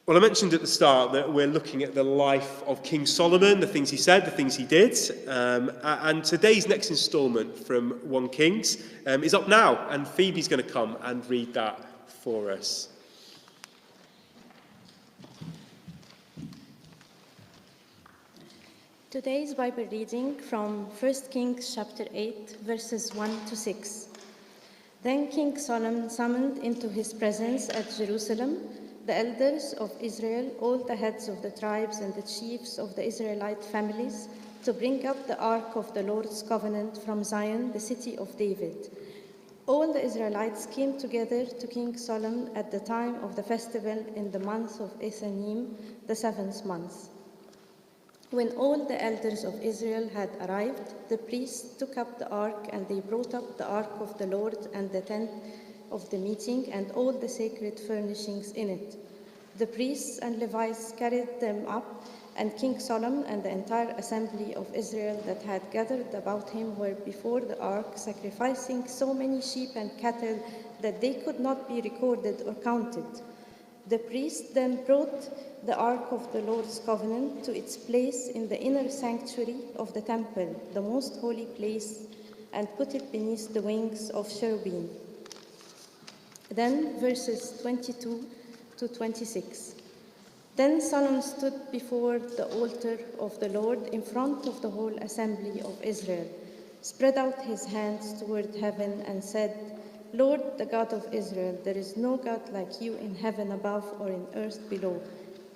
Well, I mentioned at the start that we're looking at the life of King Solomon, the things he said, the things he did. And today's next instalment from 1 Kings is up now, and Phoebe's going to come and read that for us. Today's Bible reading from 1 Kings chapter 8, verses 1 to 6. Then King Solomon summoned into his presence at Jerusalem the elders of Israel, all the heads of the tribes and the chiefs of the Israelite families, to bring up the ark of the Lord's covenant from Zion, the city of David. All the Israelites came together to King Solomon at the time of the festival in the month of Ethanim, the 7th month. When all the elders of Israel had arrived, the priests took up the ark, and they brought up the ark of the Lord and the tent of the meeting and all the sacred furnishings in it. The priests and Levites carried them up, and King Solomon and the entire assembly of Israel that had gathered about him were before the ark, sacrificing so many sheep and cattle that they could not be recorded or counted. The priests then brought the ark of the Lord's covenant to its place in the inner sanctuary of the temple, the most holy place, and put it beneath the wings of cherubim. Then verses 22 to 26. Then Solomon stood before the altar of the Lord in front of the whole assembly of Israel, spread out his hands toward heaven, and said, Lord, the God of Israel, there is no God like you in heaven above or in earth below.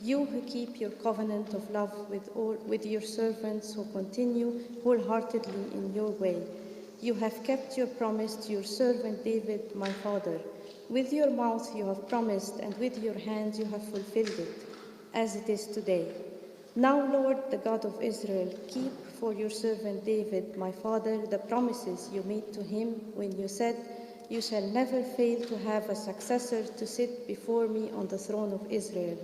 You who keep your covenant of love with your servants who continue wholeheartedly in your way. You have kept your promise to your servant David, my father. With your mouth you have promised, and with your hands you have fulfilled it, as it is today. Now, Lord, the God of Israel, keep for your servant David, my father, the promises you made to him when you said, You shall never fail to have a successor to sit before me on the throne of Israel,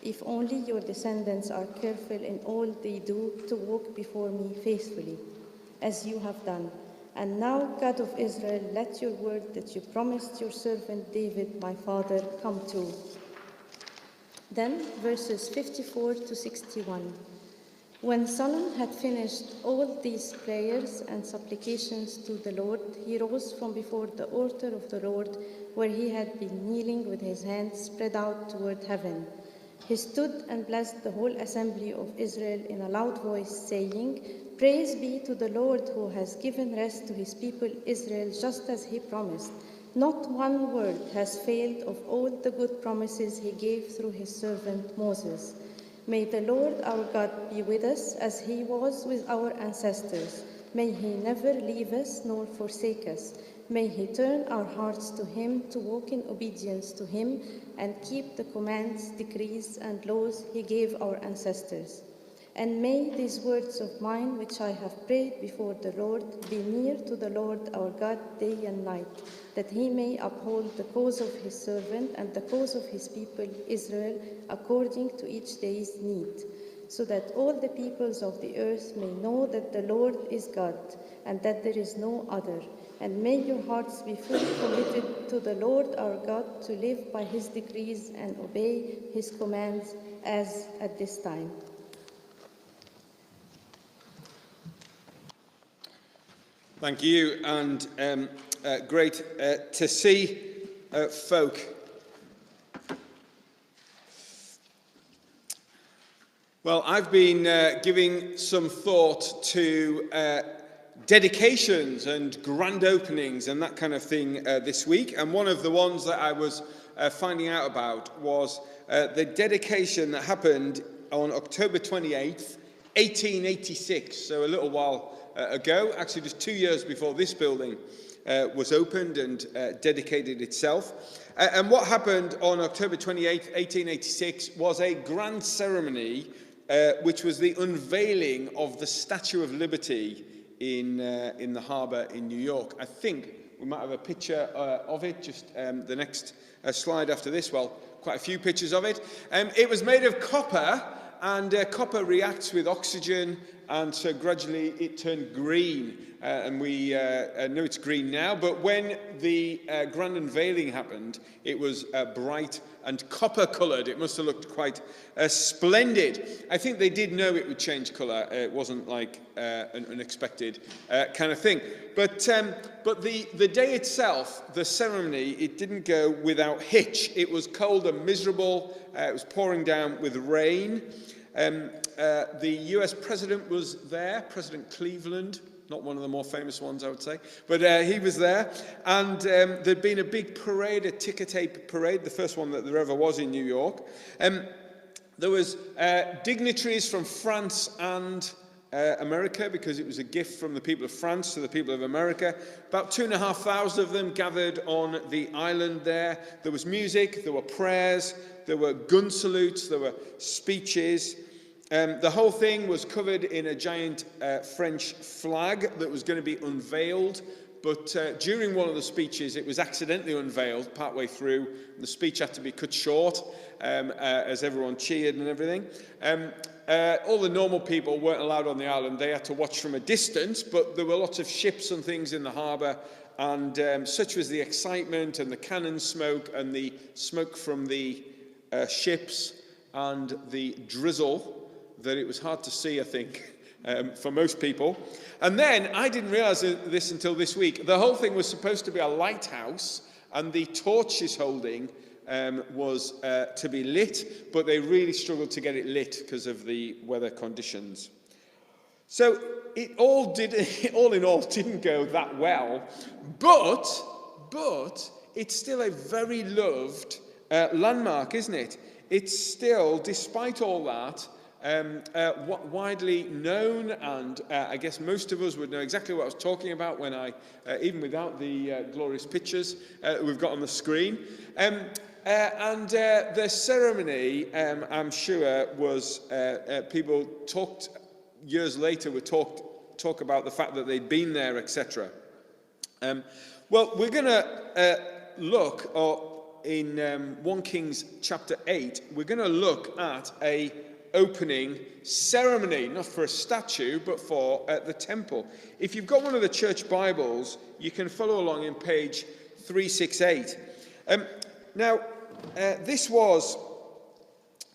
if only your descendants are careful in all they do to walk before me faithfully, as you have done. And now, God of Israel, let your word that you promised your servant David, my father, come true. Then, verses 54 to 61. When Solomon had finished all these prayers and supplications to the Lord, he rose from before the altar of the Lord, where he had been kneeling with his hands spread out toward heaven. He stood and blessed the whole assembly of Israel in a loud voice, saying, Praise be to the Lord who has given rest to his people Israel, just as he promised. Not one word has failed of all the good promises he gave through his servant Moses. May the Lord our God be with us as he was with our ancestors. May he never leave us nor forsake us. May he turn our hearts to him to walk in obedience to him and keep the commands, decrees, and laws he gave our ancestors. And may these words of mine, which I have prayed before the Lord, be near to the Lord our God day and night, that he may uphold the cause of his servant and the cause of his people Israel according to each day's need, so that all the peoples of the earth may know that the Lord is God, and that there is no other. And may your hearts be fully committed to the Lord our God, to live by his decrees and obey his commands as at this time. Thank you, and great to see folk. Well, I've been giving some thought to dedications and grand openings and that kind of thing this week, and one of the ones that I was finding out about was the dedication that happened on October 28th, 1886, so a little while ago, actually just 2 years before this building was opened and dedicated itself. And what happened on October 28th, 1886 was a grand ceremony which was the unveiling of the Statue of Liberty in the harbour in New York. I think we might have a picture of it, just the next slide after this. Well, quite a few pictures of it. It was made of copper, and copper reacts with oxygen and so gradually it turned green, and we know it's green now, but when the grand unveiling happened, it was bright and copper-coloured. It must have looked quite splendid. I think they did know it would change colour. It wasn't like an unexpected kind of thing. But the day itself, the ceremony, it didn't go without hitch. It was cold and miserable. It was pouring down with rain. The US president was there, President Cleveland, not one of the more famous ones, I would say, but he was there. And there'd been a big parade, a ticker tape parade, the first one that there ever was in New York. There was dignitaries from France and America, because it was a gift from the people of France to the people of America. About 2,500 of them gathered on the island there. There was music, there were prayers, there were gun salutes, there were speeches. The whole thing was covered in a giant French flag that was going to be unveiled, but during one of the speeches it was accidentally unveiled partway through. The speech had to be cut short as everyone cheered and everything. All the normal people weren't allowed on the island. They had to watch from a distance, but there were lots of ships and things in the harbour, and such was the excitement and the cannon smoke and the smoke from the ships and the drizzle that it was hard to see, I think, for most people. And then, I didn't realise this until this week, the whole thing was supposed to be a lighthouse, and the torch she's holding was to be lit, but they really struggled to get it lit because of the weather conditions. So it all in all didn't go that well, but it's still a very loved landmark, isn't it? It's still, despite all that, widely known, and I guess most of us would know exactly what I was talking about when even without the glorious pictures we've got on the screen. The ceremony, I'm sure, was people talked years later would talk about the fact that they'd been there, etc. Well, we're going to look in 1 Kings chapter 8. We're going to look at a opening ceremony, not for a statue, but for the temple. If you've got one of the church Bibles, you can follow along in page 368. Now, this was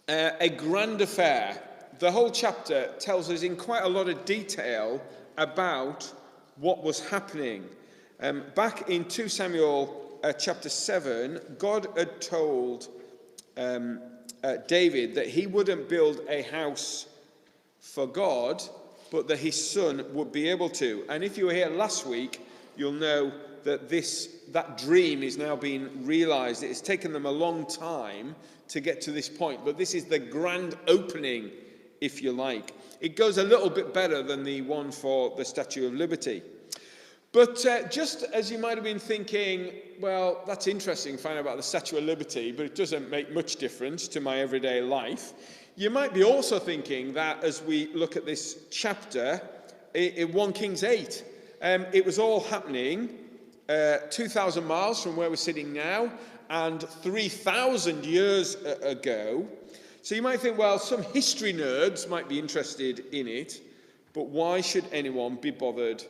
a grand affair. The whole chapter tells us in quite a lot of detail about what was happening. Back in 2 Samuel chapter 7, God had told David that he wouldn't build a house for God, but that his son would be able to. And if you were here last week, you'll know that that dream is now being realized. It's taken them a long time to get to this point, but this is the grand opening, if you like. It goes a little bit better than the one for the Statue of Liberty. But just as you might have been thinking, well, that's interesting, find out about the Statue of Liberty, but it doesn't make much difference to my everyday life, you might be also thinking that as we look at this chapter, in 1 Kings 8, it was all happening 2,000 miles from where we're sitting now, and 3,000 years ago. So you might think, well, some history nerds might be interested in it, but why should anyone be bothered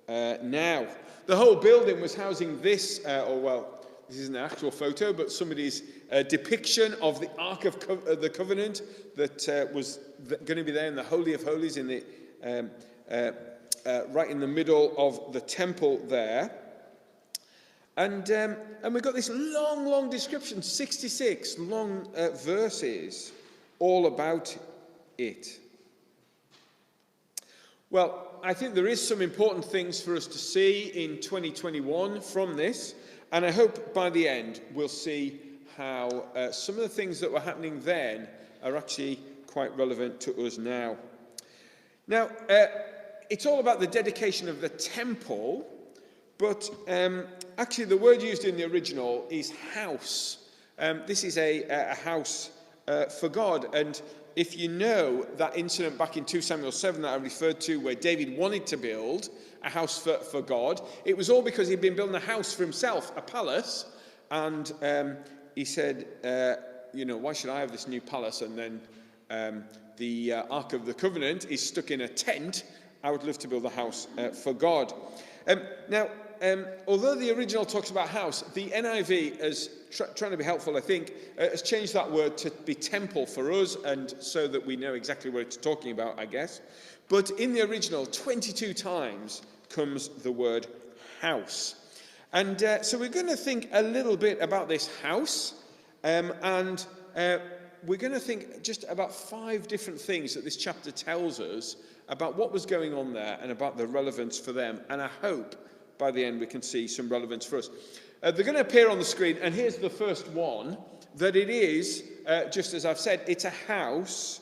now? The whole building was housing this, this isn't an actual photo, but somebody's depiction of the Ark of the Covenant that was going to be there in the Holy of Holies, in the right in the middle of the temple there. And we've got this long description, 66 long verses, all about it. Well, I think there is some important things for us to see in 2021 from this, and I hope by the end we'll see how some of the things that were happening then are actually quite relevant to us now. Now, it's all about the dedication of the temple, but actually the word used in the original is house. This is a house for God, and if you know that incident back in 2 Samuel 7 that I referred to, where David wanted to build a house for God, it was all because he'd been building a house for himself, a palace, and he said, why should I have this new palace? And then the Ark of the Covenant is stuck in a tent, I would love to build a house for God. Now, although the original talks about house, the NIV, as trying to be helpful, I think, has changed that word to be temple for us, and so that we know exactly what it's talking about, I guess. But in the original, 22 times comes the word house. And so we're going to think a little bit about this house, and we're going to think just about 5 different things that this chapter tells us about what was going on there and about the relevance for them. And I hope by the end we can see some relevance for us. They're going to appear on the screen, and here's the first one, that it is, just as I've said, it's a house,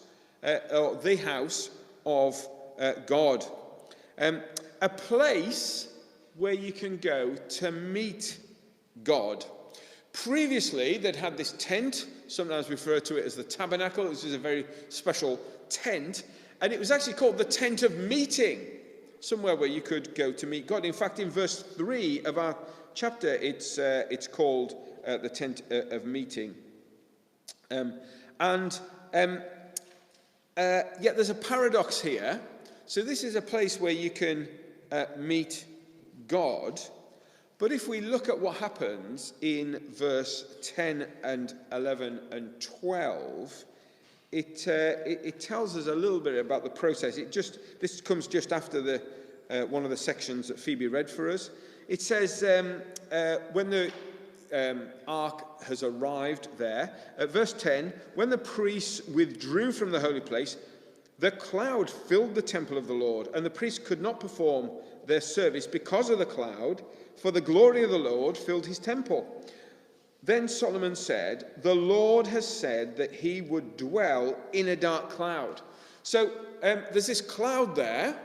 or the house of God. A place where you can go to meet God. Previously, they'd had this tent, sometimes referred to it as the tabernacle. This is a very special tent, and it was actually called the tent of meeting, somewhere where you could go to meet God. In fact, in verse 3 of our chapter, it's called the tent of meeting. Yet there's a paradox here. So this is a place where you can meet God. But if we look at what happens in verse 10 and 11 and 12, it tells us a little bit about the process. This comes just after the one of the sections that Phoebe read for us. It says when the ark has arrived there, at verse 10, when the priests withdrew from the holy place, the cloud filled the temple of the Lord, and the priests could not perform their service because of the cloud, for the glory of the Lord filled his temple. Then Solomon said, "The Lord has said that he would dwell in a dark cloud." So there's this cloud there.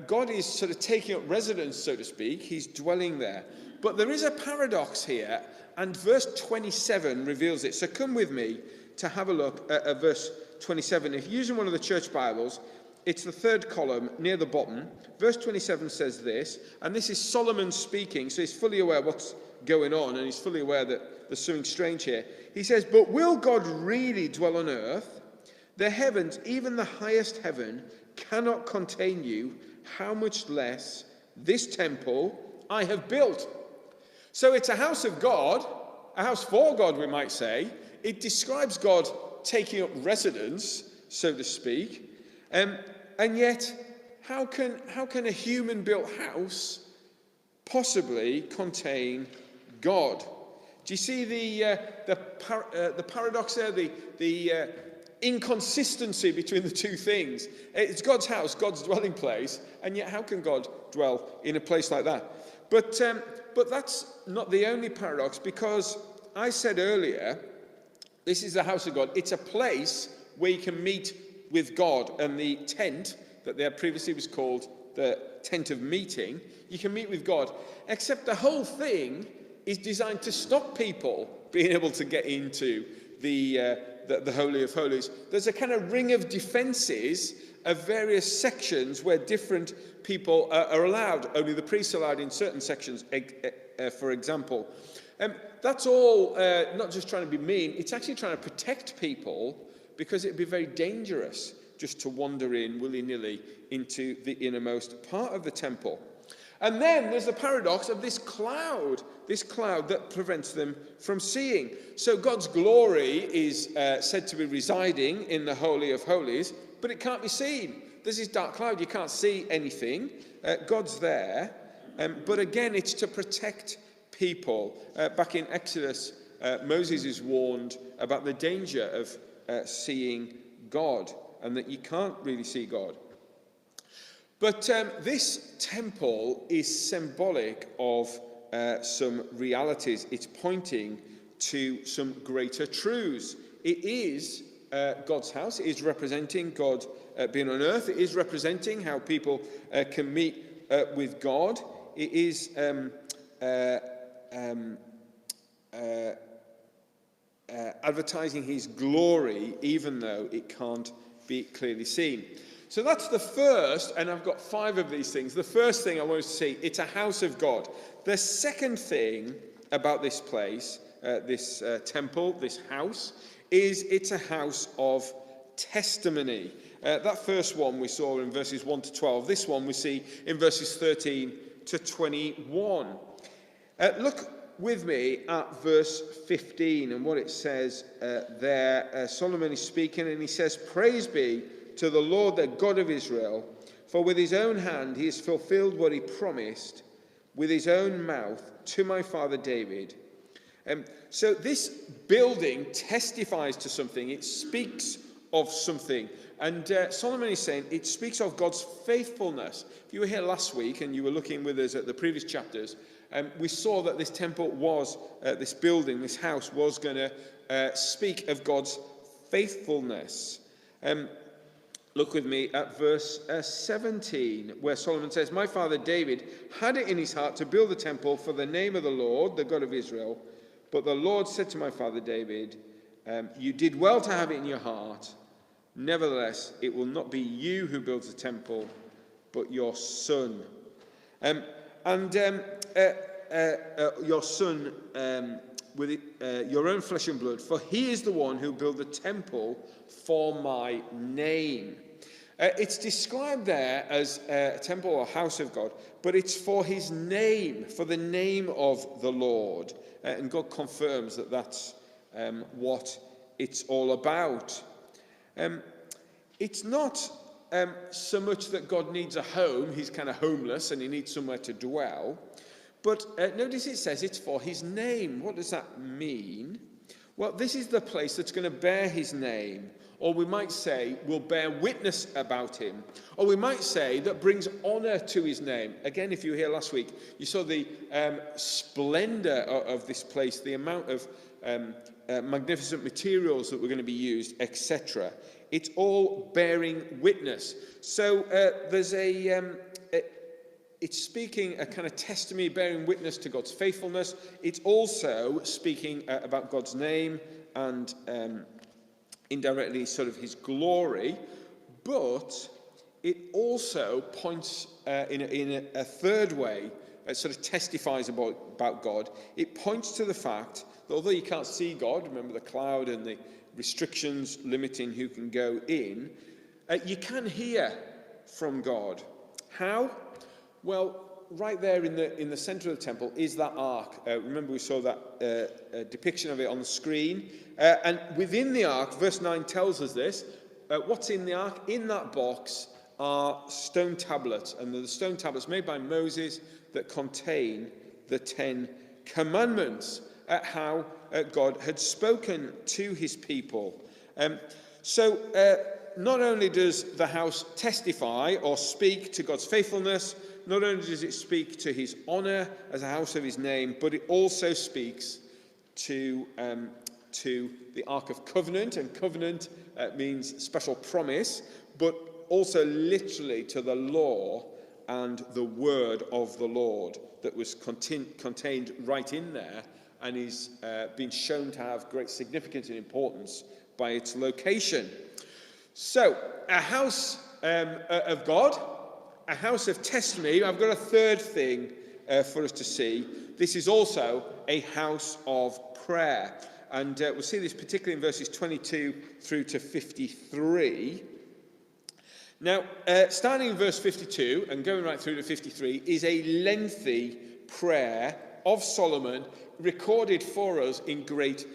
God is sort of taking up residence, so to speak. He's dwelling there. But there is a paradox here, and verse 27 reveals it. So come with me to have a look at verse 27. If you're using one of the church Bibles, it's the third column near the bottom. Verse 27 says this, and this is Solomon speaking, so he's fully aware what's going on, and he's fully aware that there's something strange here. He says, "But will God really dwell on earth? The heavens, even the highest heaven, cannot contain you. How much less this temple I have built?" So it's a house of God, a house for God, we might say. It describes God taking up residence, so to speak. And yet, how can a human-built house possibly contain God? Do you see the paradox there, the inconsistency between the two things? It's God's house, God's dwelling place, and yet how can God dwell in a place like that? But that's not the only paradox, because I said earlier, this is the house of God. It's a place where you can meet with God, and the tent that there previously was called the tent of meeting, you can meet with God, except the whole thing is designed to stop people being able to get into the Holy of Holies. There's a kind of ring of defenses of various sections where different people are allowed. Only the priests are allowed in certain sections, for example. That's all not just trying to be mean, it's actually trying to protect people, because it'd be very dangerous just to wander in willy-nilly into the innermost part of the temple. And then there's the paradox of this cloud that prevents them from seeing. So God's glory is said to be residing in the Holy of Holies, but it can't be seen. There's this dark cloud, you can't see anything. God's there, but again, it's to protect people. Back in Exodus, Moses is warned about the danger of seeing God, and that you can't really see God. But this temple is symbolic of some realities. It's pointing to some greater truths. It is God's house. It is representing God being on earth. It is representing how people can meet with God. It is advertising his glory, even though it can't be clearly seen. So that's the first, and I've got 5 of these things. The first thing I want to see, it's a house of God. The second thing about this place, this temple, this house, is it's a house of testimony. That first one we saw in verses 1 to 12. This one we see in verses 13 to 21. Look with me at verse 15 and what it says there. Solomon is speaking and he says, "Praise be to the Lord, the God of Israel, for with his own hand he has fulfilled what he promised with his own mouth to my father David." So this building testifies to something. It speaks of something. And Solomon is saying it speaks of God's faithfulness. If you were here last week and you were looking with us at the previous chapters, we saw that this temple was, this building, this house was going to speak of God's faithfulness. Look with me at verse 17, where Solomon says, "My father David had it in his heart to build a temple for the name of the Lord, the God of Israel. But the Lord said to my father David, you did well to have it in your heart. Nevertheless, it will not be you who builds the temple, but your son. Your son with your own flesh and blood, for he is the one who built the temple for my name." It's described there as a temple or house of God, but it's for his name, for the name of the Lord. And God confirms that that's what it's all about. It's not so much that God needs a home. He's kind of homeless and he needs somewhere to dwell. But notice it says it's for his name. What does that mean? Well, this is the place that's going to bear his name. Or we might say will bear witness about him. Or we might say that brings honor to his name. Again, if you were here last week, you saw the splendor of this place, the amount of magnificent materials that were going to be used, etc. It's all bearing witness. So there's it's speaking a kind of testimony, bearing witness to God's faithfulness. It's also speaking about God's name and indirectly sort of his glory. But it also points in a third way, it sort of testifies about God. It points to the fact that although you can't see God, remember the cloud and the restrictions limiting who can go in, you can hear from God. How? Well, right there in the center of the temple is that ark. Remember we saw that depiction of it on the screen. And within the ark, verse 9 tells us this. What's in the ark? In that box are stone tablets. And they're the stone tablets made by Moses that contain the 10 Commandments. How God had spoken to his people. So not only does the house testify or speak to God's faithfulness, not only does it speak to his honor as a house of his name, but it also speaks to the Ark of Covenant, and covenant means special promise, but also literally to the law and the word of the Lord that was contained right in there and is being shown to have great significance and importance by its location. So, a house of God, a house of testimony. I've got a third thing for us to see. This is also a house of prayer. And we'll see this particularly in verses 22 through to 53. Now, starting in verse 52 and going right through to 53 is a lengthy prayer of Solomon recorded for us in great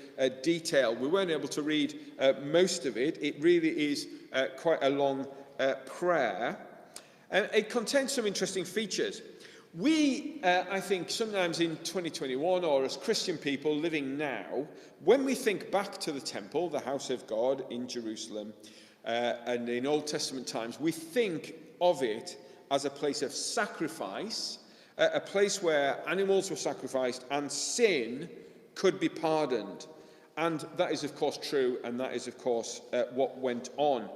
detail. We weren't able to read most of it. It really is quite a long prayer. And it contains some interesting features. We, I think, sometimes in 2021 or as Christian people living now, when we think back to the temple, the house of God in Jerusalem, and in Old Testament times, we think of it as a place of sacrifice, a place where animals were sacrificed and sin could be pardoned. And that is, of course, true, and that is, of course, what went on.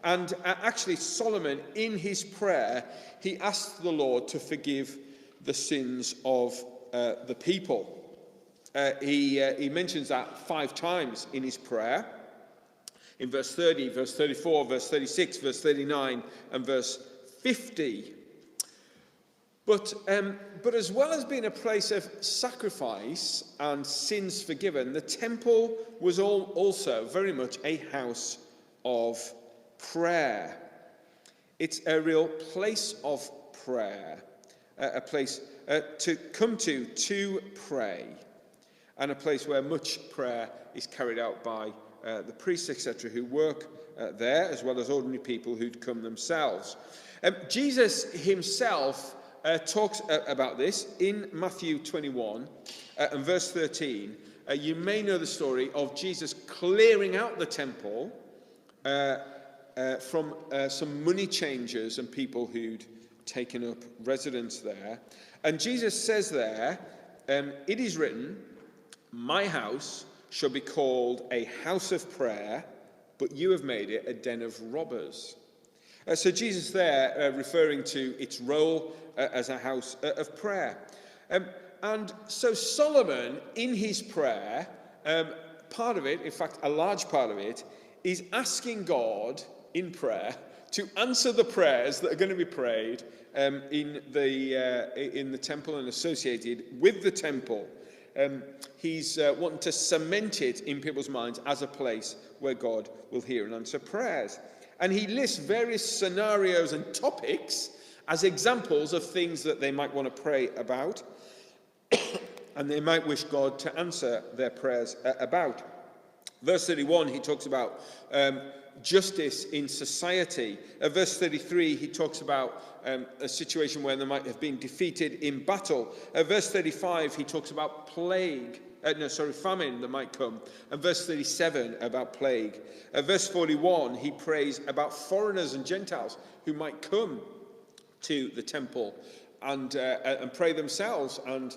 And actually, Solomon, in his prayer, he asked the Lord to forgive the sins of the people. He mentions that 5 times in his prayer. In verse 30, verse 34, verse 36, verse 39, and verse 50. But as well as being a place of sacrifice and sins forgiven, the temple was also very much a house of prayer. It's a real place of prayer, a place to come to pray, and a place where much prayer is carried out by the priests, etc., who work there, as well as ordinary people who'd come themselves. Jesus himself talks about this in Matthew 21 and verse 13. You may know the story of Jesus clearing out the temple from some money changers and people who'd taken up residence there. And Jesus says there, it is written, "My house shall be called a house of prayer, but you have made it a den of robbers." So Jesus there referring to its role as a house of prayer. And so Solomon, in his prayer, part of it, in fact, a large part of it, is asking God in prayer to answer the prayers that are going to be prayed in the temple and associated with the temple. He's wanting to cement it in people's minds as a place where God will hear and answer prayers. And he lists various scenarios and topics as examples of things that they might want to pray about and they might wish God to answer their prayers about. Verse 31, he talks about justice in society. Verse 33, he talks about a situation where they might have been defeated in battle. Verse 35, he talks about famine that might come. And verse 37, about plague. Verse 41, he prays about foreigners and Gentiles who might come to the temple and pray themselves and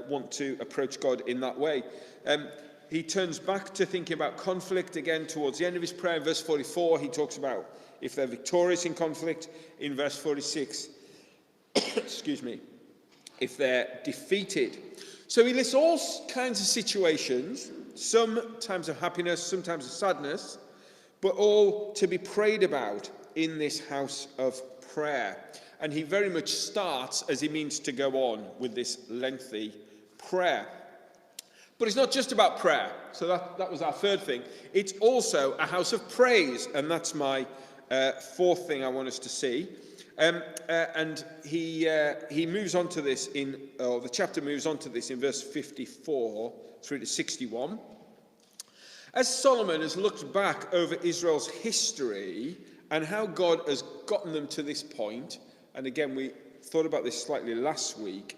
want to approach God in that way. He turns back to thinking about conflict again towards the end of his prayer. In verse 44, he talks about if they're victorious in conflict. In verse 46, if they're defeated. So he lists all kinds of situations, some times of happiness, sometimes of sadness, but all to be prayed about in this house of prayer. And he very much starts as he means to go on with this lengthy prayer. But it's not just about prayer. So that was our third thing. It's also a house of praise. And that's my fourth thing I want us to see. And he moves on to this the chapter moves on to this in verse 54 through to 61. As Solomon has looked back over Israel's history and how God has gotten them to this point, and again, we thought about this slightly last week,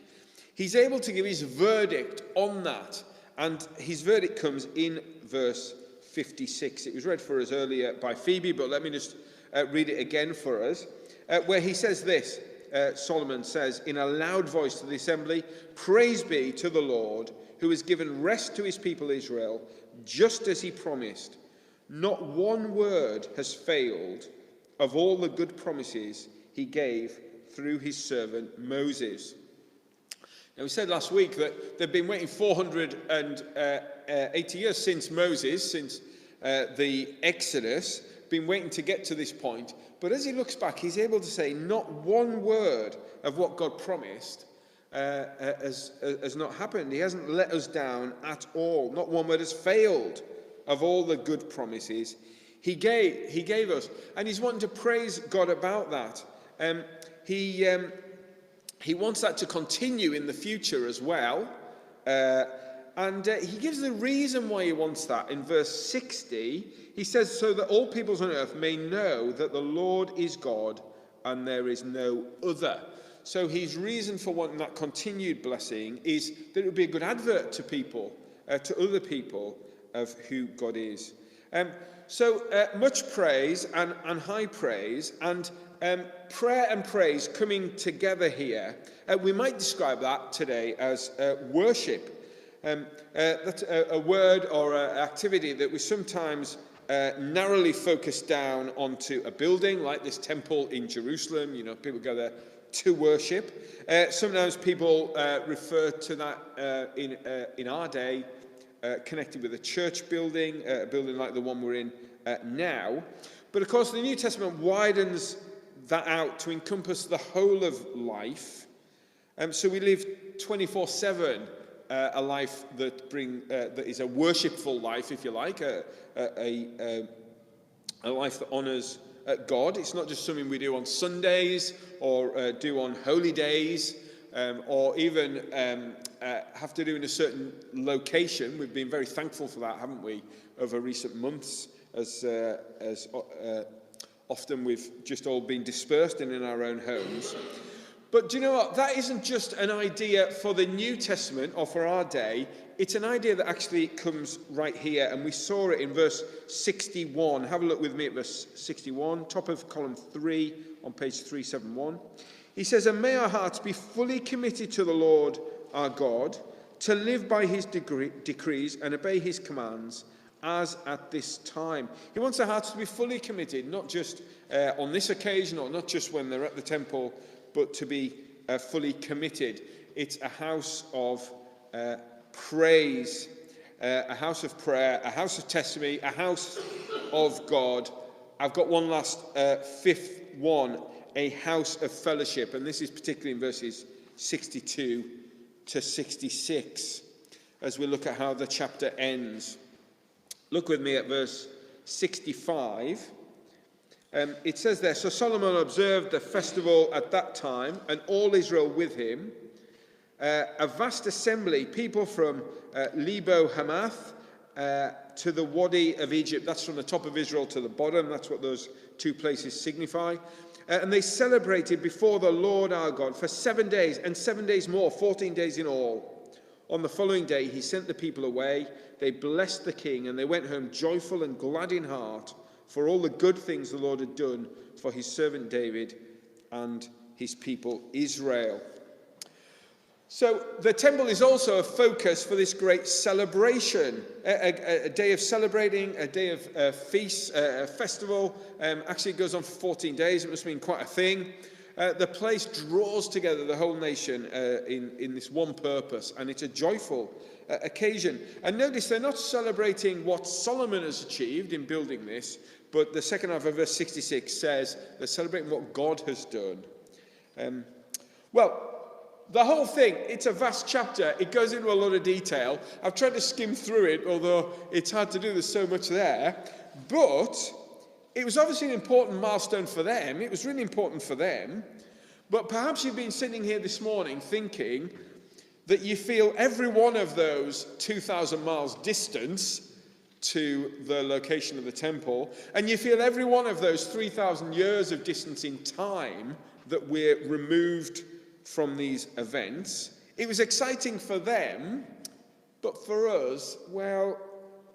he's able to give his verdict on that. And his verdict comes in verse 56. It was read for us earlier by Phoebe, but let me just read it again for us, where he says this. Solomon says in a loud voice to the assembly, "Praise be to the Lord, who has given rest to his people Israel, just as he promised. Not one word has failed of all the good promises he gave through his servant Moses." Now, we said last week that they've been waiting 480 years since Moses, since the Exodus, been waiting to get to this point. But as he looks back, he's able to say not one word of what God promised has not happened. He hasn't let us down at all. Not one word has failed of all the good promises he gave us. And he's wanting to praise God about that. He wants that to continue in the future as well. And he gives the reason why he wants that. In verse 60, he says, "So that all peoples on earth may know that the Lord is God and there is no other." So his reason for wanting that continued blessing is that it would be a good advert to people, to other people, of who God is. So much praise and high praise, and prayer and praise coming together here. We might describe that today as worship. That's a word or an activity that we sometimes narrowly focus down onto a building, like this temple in Jerusalem. You know, people go there to worship. Sometimes people refer to that in our day, connected with a church building, a building like the one we're in now. But of course, the New Testament widens that out to encompass the whole of life. So we live 24/7, a life that is a worshipful life, if you like, a life that honours God. It's not just something we do on Sundays or do on holy days, or even have to do in a certain location. We've been very thankful for that, haven't we, over recent months, as often we've just all been dispersed and in our own homes. But do you know what? That isn't just an idea for the New Testament or for our day. It's an idea that actually comes right here, and we saw it in verse 61. Have a look with me at verse 61, top of column 3 on page 371. He says, "And may our hearts be fully committed to the Lord our God, to live by his decrees and obey his commands, as at this time." He wants our hearts to be fully committed, not just on this occasion or not just when they're at the temple, but to be fully committed. It's a house of praise, a house of prayer, a house of testimony, a house of God. I've got one last fifth one, a house of fellowship, and this is particularly in verses 62 to 66, as we look at how the chapter ends. Look with me at verse 65. It says there, "So Solomon observed the festival at that time, and all Israel with him, a vast assembly, people from Lebo Hamath to the Wadi of Egypt." That's from the top of Israel to the bottom. That's what those two places signify. "And they celebrated before the Lord our God for 7 days, and 7 days more, 14 days in all. On the following day, he sent the people away. They blessed the king, and they went home joyful and glad in heart for all the good things the Lord had done for his servant David and his people Israel." So the temple is also a focus for this great celebration, a day of celebrating, a day of feasts, a festival. Actually, it goes on for 14 days. It must have been quite a thing. The place draws together the whole nation in this one purpose, and it's a joyful occasion. And notice they're not celebrating what Solomon has achieved in building this, but the second half of verse 66 says they're celebrating what God has done. The whole thing, it's a vast chapter. It goes into a lot of detail. I've tried to skim through it, although it's hard to do. There's so much there. But it was obviously an important milestone for them. It was really important for them. But perhaps you've been sitting here this morning thinking that you feel every one of those 2,000 miles distance to the location of the temple, and you feel every one of those 3,000 years of distance in time that we're removed from these events. It was exciting for them, but for us, well,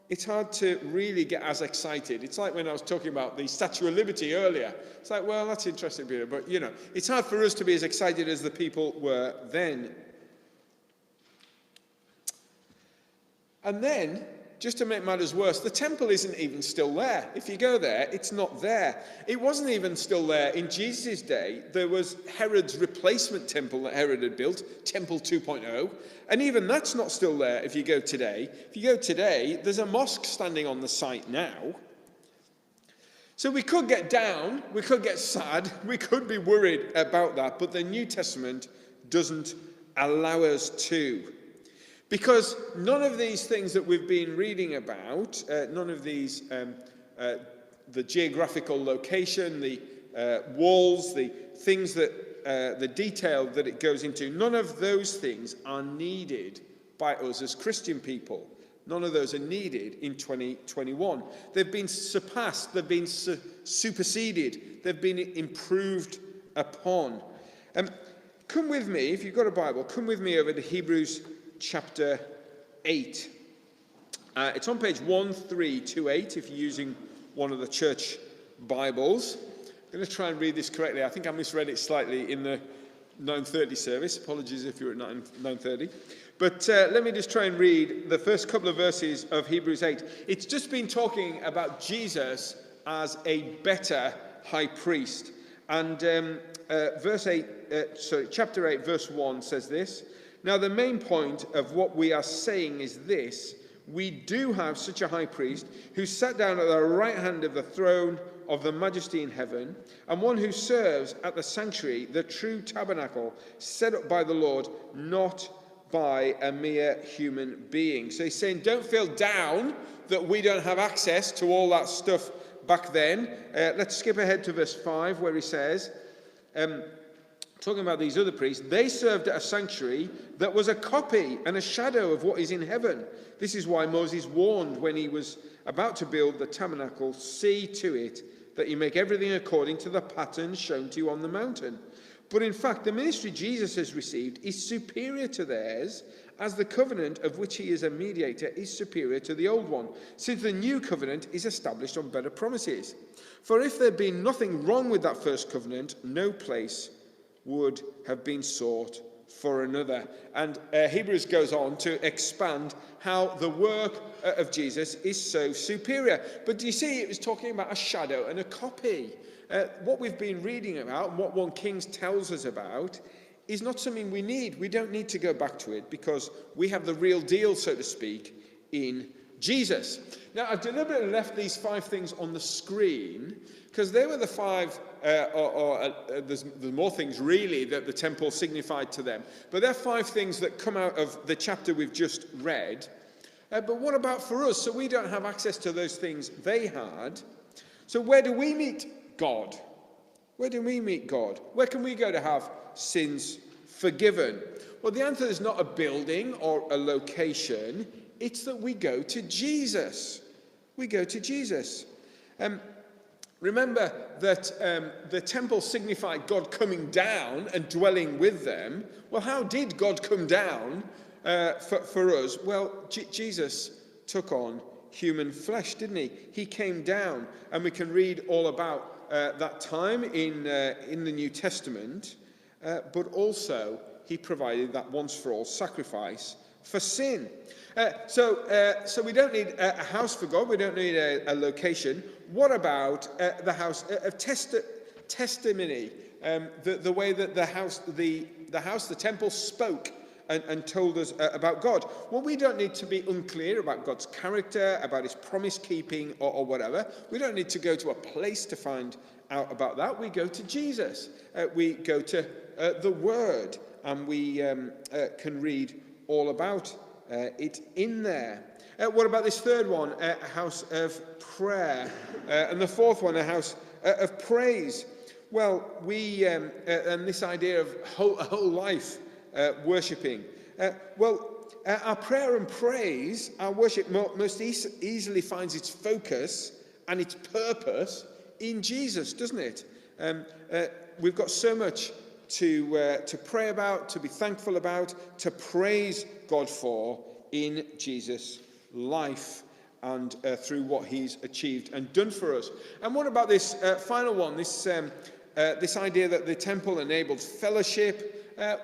it's hard to really get as excited. It's like when I was talking about the Statue of Liberty earlier. It's like, well, that's interesting, Peter, but, you know, it's hard for us to be as excited as the people were then. And then, just to make matters worse, the temple isn't even still there. If you go there, it's not there. It wasn't even still there in Jesus' day. There was Herod's replacement temple that Herod had built, Temple 2.0, and even that's not still there if you go today. If you go today, there's a mosque standing on the site now. So we could get down, we could get sad, we could be worried about that, but the New Testament doesn't allow us to. Because none of these things that we've been reading about, none of these, the geographical location, the walls, the things that, the detail that it goes into, none of those things are needed by us as Christian people. None of those are needed in 2021. They've been surpassed, they've been superseded, they've been improved upon. Come with me, if you've got a Bible, come with me over to Hebrews chapter 8. It's on page 1328 if you're using one of the church Bibles. I'm going to try and read this correctly. I think I misread it slightly in the 9:30 service. Apologies if you're at 9:30. But let me just try and read the first couple of verses of Hebrews 8. It's just been talking about Jesus as a better high priest. And chapter 8, verse 1 says this: "Now the main point of what we are saying is this: we do have such a high priest who sat down at the right hand of the throne of the majesty in heaven, and one who serves at the sanctuary, the true tabernacle, set up by the Lord, not by a mere human being." So he's saying, don't feel down that we don't have access to all that stuff back then. Let's skip ahead to verse 5 where he says, talking about these other priests, they served at a sanctuary that was a copy and a shadow of what is in heaven. This is why Moses warned when he was about to build the tabernacle, see to it that you make everything according to the pattern shown to you on the mountain. But in fact, the ministry Jesus has received is superior to theirs, as the covenant of which he is a mediator is superior to the old one, since the new covenant is established on better promises. For if there had been nothing wrong with that first covenant, no place would have been sought for another. And Hebrews goes on to expand how the work of Jesus is so superior. But do you see, it was talking about a shadow and a copy. What we've been reading about, and what 1 Kings tells us about, is not something we need. We don't need to go back to it because we have the real deal, so to speak, in Jesus. Now, I've deliberately left these 5 things on the screen because they were the 5, there's more things really that the temple signified to them. But they're 5 things that come out of the chapter we've just read. But what about for us? So we don't have access to those things they had. So where do we meet God? Where do we meet God? Where can we go to have sins forgiven? Well, the answer is not a building or a location. It's that we go to Jesus. We go to Jesus. Remember that the temple signified God coming down and dwelling with them. Well, how did God come down for us? Well, Jesus took on human flesh, didn't he? He came down, and we can read all about that time in the New Testament, but also he provided that once-for-all sacrifice for sin. So we don't need a house for God. We don't need a location. What about the house of testimony? The way that the temple spoke and told us about God. Well, we don't need to be unclear about God's character, about his promise keeping, or whatever. We don't need to go to a place to find out about that. We go to Jesus. We go to the Word, and we can read all about it in there. What about this third one? A house of prayer. And the fourth one, a house of praise. Well, and this idea of a whole life worshipping. Our prayer and praise, our worship most easily finds its focus and its purpose in Jesus, doesn't it? We've got so much to pray about, to be thankful about, to praise God for in Jesus' life and through what he's achieved and done for us. And what about this final one, this idea that the temple enabled fellowship?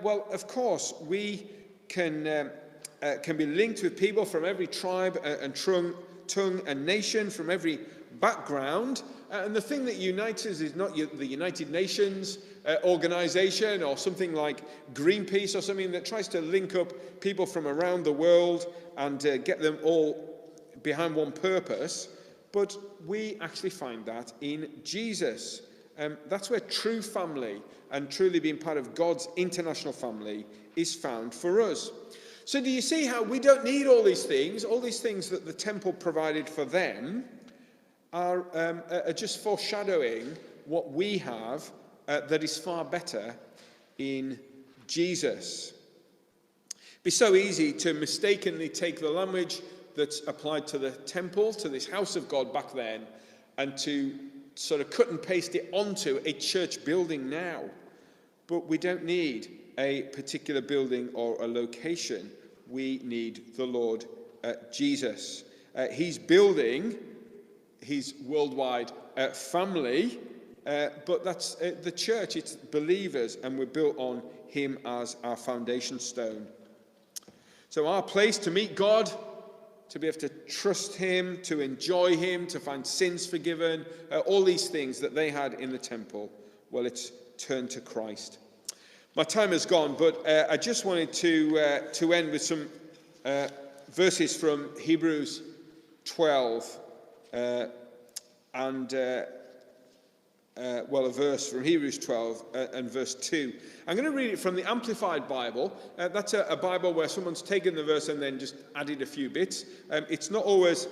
Well, of course, we can be linked with people from every tribe and tongue and nation, from every background. And the thing that unites us is not the United Nations organization or something like Greenpeace or something that tries to link up people from around the world and get them all behind one purpose. But we actually find that in Jesus. That's where true family and truly being part of God's international family is found for us. So do you see how we don't need all these things that the temple provided for them are just foreshadowing what we have that is far better in Jesus. It'd be so easy to mistakenly take the language that's applied to the temple, to this house of God back then, and to sort of cut and paste it onto a church building now. But we don't need a particular building or a location. We need the Lord Jesus. He's building his worldwide family, but that's the church. It's believers, and we're built on him as our foundation stone. So our place to meet God, to be able to trust him, to enjoy him, to find sins forgiven, all these things that they had in the temple, well, it's turned to Christ. My time has gone, but I just wanted to end with some verses from Hebrews 12. And a verse from Hebrews 12 and verse 2. I'm going to read it from the Amplified Bible. That's a Bible where someone's taken the verse and then just added a few bits. It's not always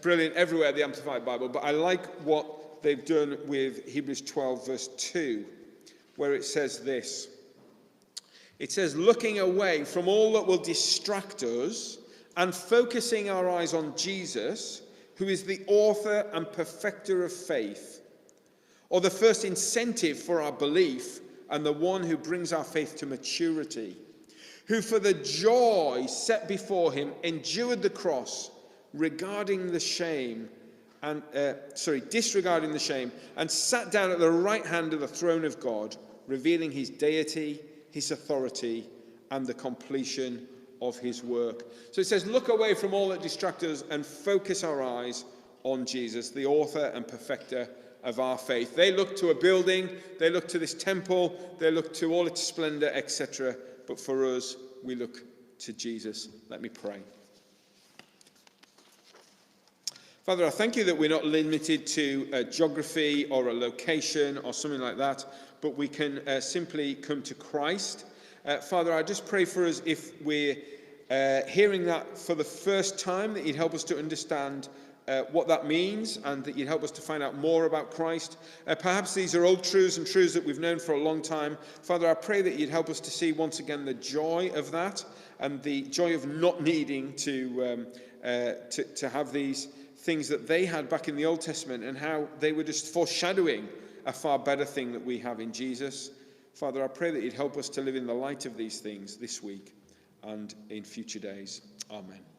brilliant everywhere, the Amplified Bible, but I like what they've done with Hebrews 12 verse 2, where it says this. It says, looking away from all that will distract us and focusing our eyes on Jesus, who is the author and perfecter of faith, or the first incentive for our belief and the one who brings our faith to maturity, who for the joy set before him endured the cross, disregarding the shame, and sat down at the right hand of the throne of God, revealing his deity, his authority, and the completion of his work. So it says, look away from all that distracts us and focus our eyes on Jesus, the author and perfecter of our faith. They look to a building, they look to this temple, they look to all its splendor, etc. But for us, we look to Jesus. Let me pray. Father, I thank you that we're not limited to a geography or a location or something like that, but we can simply come to Christ. Father, I just pray for us if we're hearing that for the first time, that you'd help us to understand what that means, and that you'd help us to find out more about Christ. Perhaps these are old truths and truths that we've known for a long time. Father, I pray that you'd help us to see once again the joy of that, and the joy of not needing to have these things that they had back in the Old Testament, and how they were just foreshadowing a far better thing that we have in Jesus. Father, I pray that you'd help us to live in the light of these things this week and in future days. Amen.